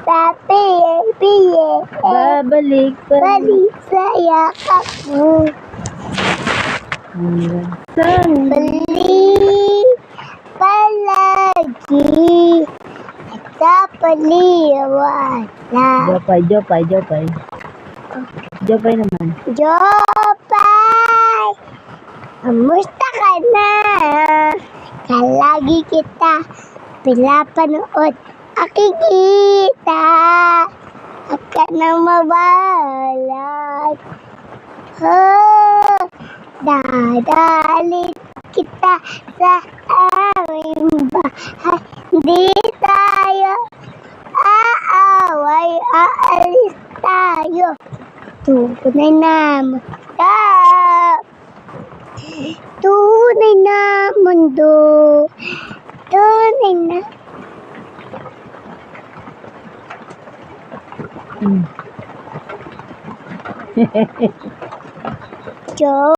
Papiye-piye. Babalik pa rin. Balik sa yakap mo. Saan? Balik palagi. Sa paliwala. Jopay. Jopay naman. Jopay! Kamusta ka na? Kalagi kita pinapanood. Akikita. Huwag ka nang mabalag. Oh, dadalit kita sa aming bahay. Hindi tayo aaway, aalis tayo. Tunay na mundo. Tunay na mundo. Tunay na. Joe.